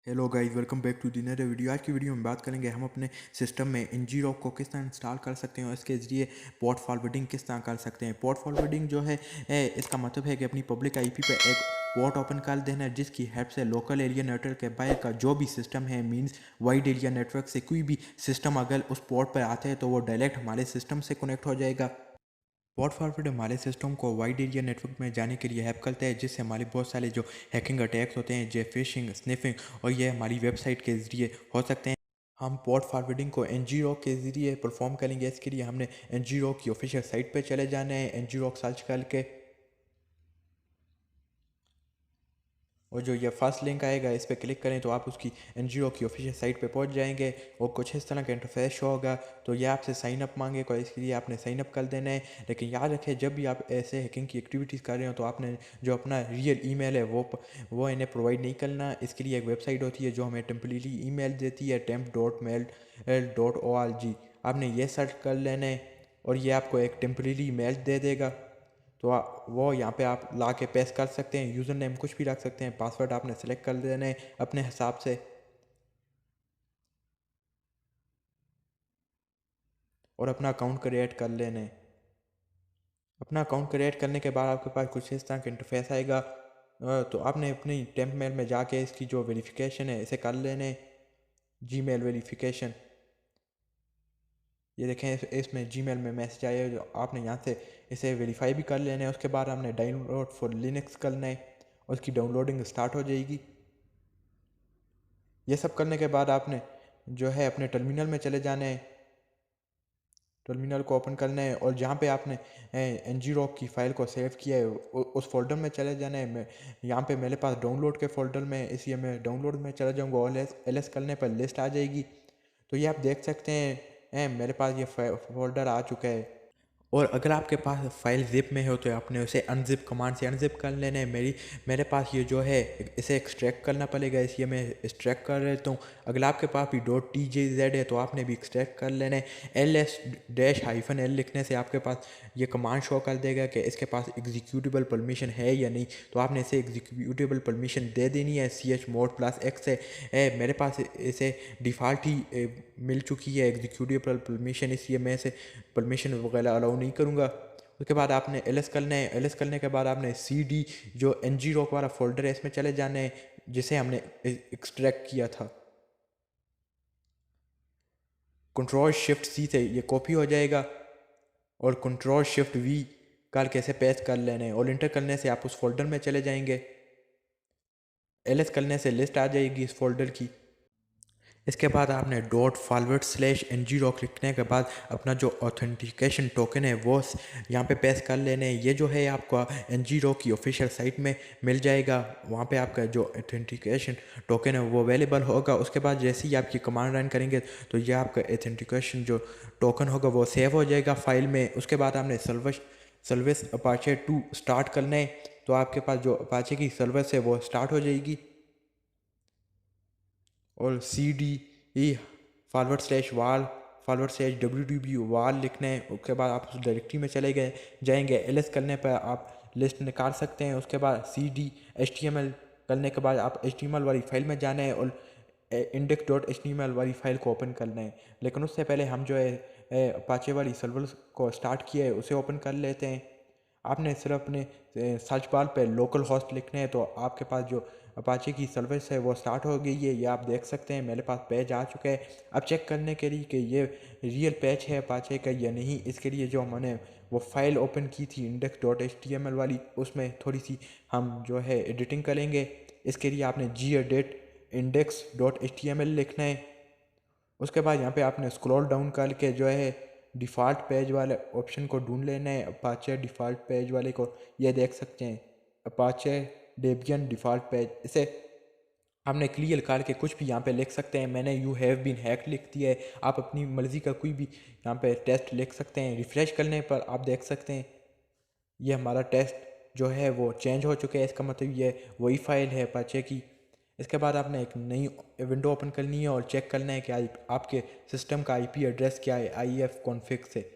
Hello guys, welcome back to the another video. आज की video में बात करेंगे हम अपने सिस्टम में ngrok को किस तरह इंस्टॉल कर सकते हैं और इसके ज़रिए पोर्ट फॉरवर्डिंग किस तरह कर सकते हैं। पोर्ट फॉरवर्डिंग जो है इसका मतलब है कि अपनी पब्लिक आईपी पे एक पोर्ट ओपन कर देना है, जिसकी हेल्प से लोकल एरिया नेटवर्क के बाहर का जो भी सिस्टम है, मींस वाइड एरिया नेटवर्क से कोई भी सिस्टम अगर उस पोर्ट पर आता है तो वो डायरेक्ट हमारे सिस्टम से कनेक्ट हो जाएगा। पोर्ट फॉरवर्ड हमारे सिस्टम को वाइड एरिया नेटवर्क में जाने के लिए हेल्प करता है, जिससे हमारे बहुत सारे जो हैकिंग अटैक्स होते हैं, जैसे फिशिंग, स्निफिंग और ये हमारी वेबसाइट के ज़रिए हो सकते हैं। हम पोर्ट फॉरवर्डिंग को ngrok के ज़रिए परफॉर्म करेंगे। इसके लिए हमने ngrok की ऑफिशियल साइट पे चले जाना है। ngrok सर्च करके और जो ये फर्स्ट लिंक आएगा इस पर क्लिक करें तो आप उसकी ngrok की ऑफिशियल साइट पे पहुंच जाएंगे और कुछ इस तरह का इंटरफेस शो होगा। तो ये आपसे साइन अप मांगेगा, इसके लिए आपने साइन अप कर देना है। लेकिन याद रखें, जब भी आप ऐसे हैकिंग की एक्टिविटीज़ कर रहे हो तो आपने जो अपना रियल ईमेल है वो इन्हें प्रोवाइड नहीं करना। इसके लिए एक वेबसाइट होती है जो हमें टेम्परेरी ईमेल देती है, temp.mail.org। आपने ये सर्च कर लेना है और ये आपको एक टेम्परेरी मेल दे देगा। तो वो यहाँ पे आप ला के पेस्ट कर सकते हैं। यूज़र नेम कुछ भी रख सकते हैं, पासवर्ड आपने सेलेक्ट कर देना है अपने हिसाब से और अपना अकाउंट क्रिएट कर लेना है। अपना अकाउंट क्रिएट करने के बाद आपके पास कुछ इस तरह का इंटरफेस आएगा। तो आपने अपनी टेम्प मेल में जाके इसकी जो वेरिफिकेशन है इसे कर लेना है, जीमेल वेरिफिकेशन। ये देखें, इसमें जीमेल में मैसेज आया है, जो आपने यहाँ से इसे वेरीफाई भी कर लेना है। उसके बाद हमने डाउनलोड फॉर लिनक्स करना है और उसकी डाउनलोडिंग स्टार्ट हो जाएगी। ये सब करने के बाद आपने जो है अपने टर्मिनल में चले जाना है, टर्मिनल को ओपन करना है और जहाँ पे आपने ngrok की फ़ाइल को सेव किया है उस फोल्डर में चले जाना है। मैं यहाँ पे मेरे पास डाउनलोड के फोल्डर में, इसलिए मैं डाउनलोड में चला जाऊँगा और ls करने पर लिस्ट आ जाएगी। तो ये आप देख सकते हैं, मेरे पास ये फोल्डर आ चुका है। और अगर आपके पास फाइल जिप में हो तो आपने उसे अनजिप कमांड से अनजिप कर लेना है। मेरे पास ये जो है इसे एक्सट्रैक्ट करना पड़ेगा, इसलिए मैं एक्सट्रैक्ट कर लेता हूँ। अगर आपके पास भी .tjz है तो आपने भी एक्सट्रैक्ट कर लेना है। ls-l लिखने से आपके पास ये कमांड शो कर देगा कि इसके पास एग्जीक्यूटेबल परमिशन है या नहीं। तो आपने इसे एग्जीक्यूटेबल परमिशन दे देनी है chmod+x से। मेरे पास इसे डिफ़ॉल्ट ही मिल चुकी है एग्जीक्यूटेबल परमिशन, इसलिए मैं इसे परमिशन वगैरह अलाउ नहीं करूँगा। उसके बाद आपने ls करना है। ls करने के बाद आपने cd जो ngrok वाला फोल्डर है इसमें चले जाना है, जिसे हमने एक्सट्रैक्ट किया था। Ctrl+Shift+C से ये कॉपी हो जाएगा और Ctrl+Shift+V करके इसे पेस्ट कर लेना है और इंटर करने से आप उस फोल्डर में चले जाएंगे। ls करने से लिस्ट आ जाएगी इस फोल्डर की। इसके बाद आपने ./ngrok लिखने के बाद अपना जो ऑथेंटिकेशन टोकन है वो यहाँ पे पेस्ट कर लेने हैं। ये जो है आपका ngrok की ऑफिशियल साइट में मिल जाएगा, वहाँ पे आपका जो ऑथेंटिकेशन टोकन है वो अवेलेबल होगा। उसके बाद जैसे ही आप ये कमांड रन करेंगे तो ये आपका ऑथेंटिकेशन जो टोकन होगा वो सेव हो जाएगा फाइल में। उसके बाद आपने सर्विस अपाचे 2 स्टार्ट करना है, तो आपके पास जो अपाचे की सर्विस है वो स्टार्ट हो जाएगी और cd/wall/wdb वाल लिखना है। उसके बाद आप उस डायरेक्टरी में चले गए जाएंगे। ls करने पर आप लिस्ट निकाल सकते हैं। उसके बाद cd/html करने के बाद आप html वाली फाइल में जाना है और index.html वाली फाइल को ओपन करना है। लेकिन उससे पहले हम जो है अपाचे वाली सर्वर को स्टार्ट किया है उसे ओपन कर लेते हैं। आपने सिर्फ अपने सर्च बार पे लोकल होस्ट लिखने हैं, तो आपके पास जो अपाचे की सर्विस है वो स्टार्ट हो गई है। ये आप देख सकते हैं, मेरे पास पेज आ चुका है। अब चेक करने के लिए कि ये रियल पेज है अपाचे का या नहीं, इसके लिए जो मैंने वो फाइल ओपन की थी index.html वाली, उसमें थोड़ी सी हम जो है एडिटिंग करेंगे। इसके लिए आपने gedit index.html लिखना है। उसके बाद यहाँ पे आपने स्क्रॉल डाउन करके जो है डिफ़ॉल्ट पेज वाले ऑप्शन को ढूंढ लेना है, अपाचे डिफ़ॉल्ट पेज वाले को। ये देख सकते हैं अपाचे डेबियन डिफ़ॉल्ट पेज। इसे आपने क्लियर करके कुछ भी यहाँ पे लिख सकते हैं। मैंने यू हैव बीन हैक्ड लिख दिया है। आप अपनी मर्ज़ी का कोई भी यहाँ पे टेस्ट लिख सकते हैं। रिफ़्रेश करने पर आप देख सकते हैं ये हमारा टेस्ट जो है वो चेंज हो चुका है। इसका मतलब ये वही फाइल है अपाचे की। इसके बाद आपने एक नई विंडो ओपन करनी है और चेक करना है कि आपके सिस्टम का आईपी एड्रेस क्या है IF कॉन्फ़िग से।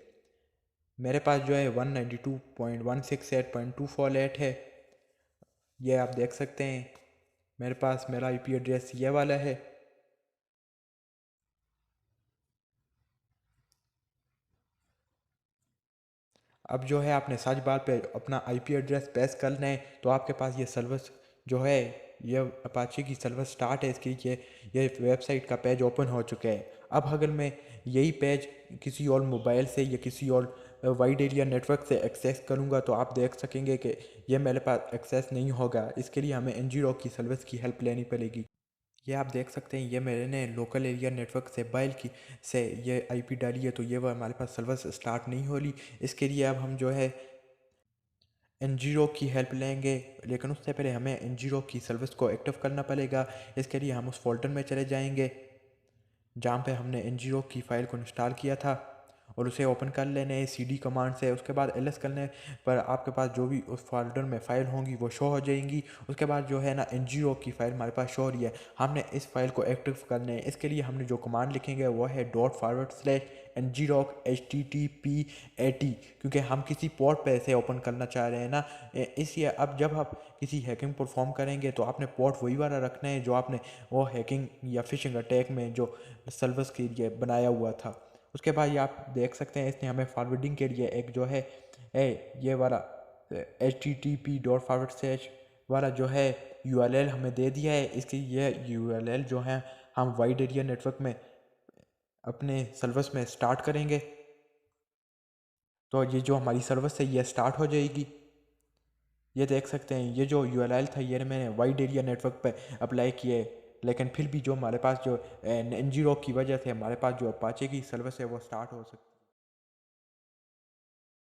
मेरे पास जो है 192.168.248 है, ये आप देख सकते हैं। मेरे पास मेरा आईपी एड्रेस ये वाला है। अब जो है आपने सर्च बार पे अपना आईपी एड्रेस पेस्ट करना है, तो आपके पास ये सर्विस जो है, ये अपाचे की सर्विस स्टार्ट है इसकी। ये वेबसाइट का पेज ओपन हो चुका है। अब अगर मैं यही पेज किसी और मोबाइल से या किसी और वाइड एरिया नेटवर्क से एक्सेस करूंगा, तो आप देख सकेंगे कि ये मेरे पास एक्सेस नहीं होगा। इसके लिए हमें एनजीओ की सर्विस की हेल्प लेनी पड़ेगी। ये आप देख सकते हैं, ये मेरे ने लोकल एरिया नेटवर्क से बाइल की से ये आईपी डाली है, तो ये वो हमारे पास सर्विस स्टार्ट नहीं हो रही। इसके लिए अब हम जो है एनजीओ की हेल्प लेंगे, लेकिन उससे पहले हमें एनजीओ की सर्विस को एक्टिव करना पड़ेगा। इसके लिए हम उस फोल्डर में चले जाएंगे जहाँ पे हमने एनजीओ की फ़ाइल को इंस्टॉल किया था, और उसे ओपन कर लेने हैं cd कमांड से। उसके बाद ls करने पर आपके पास जो भी उस फोल्डर में फ़ाइल होंगी वो शो हो जाएंगी। उसके बाद जो है ना एनजीओ की फ़ाइल हमारे पास शो हो रही है, हमने इस फाइल को एक्टिव करने है। इसके लिए हमने जो कमांड लिखेंगे वो है ./ngrock/http80, क्योंकि हम किसी पोर्ट पे इसे ओपन करना चाह रहे हैं ना, इसलिए अब जब आप किसी हैकिंग परफॉर्म करेंगे तो आपने पोर्ट वही वाला रखना है जो आपने वो हैकिंग या फिशिंग अटैक में जो सर्विस के लिए बनाया हुआ था। उसके बाद ये आप देख सकते हैं, इसने हमें फॉरवर्डिंग के लिए एक जो है ये वाला http:// वाला जो है URL हमें दे दिया है। इसकी ये URL जो है हम वाइड एरिया नेटवर्क में अपने सर्विस में स्टार्ट करेंगे, तो ये जो हमारी सर्विस है ये स्टार्ट हो जाएगी। ये देख सकते हैं, ये जो URL था ये मैंने वाइड एरिया नेटवर्क पे अप्लाई किया है, लेकिन फिर भी जो हमारे पास जो एनजीओ की वजह से हमारे पास जो अपाचे की सर्विस है वो स्टार्ट हो सकती है।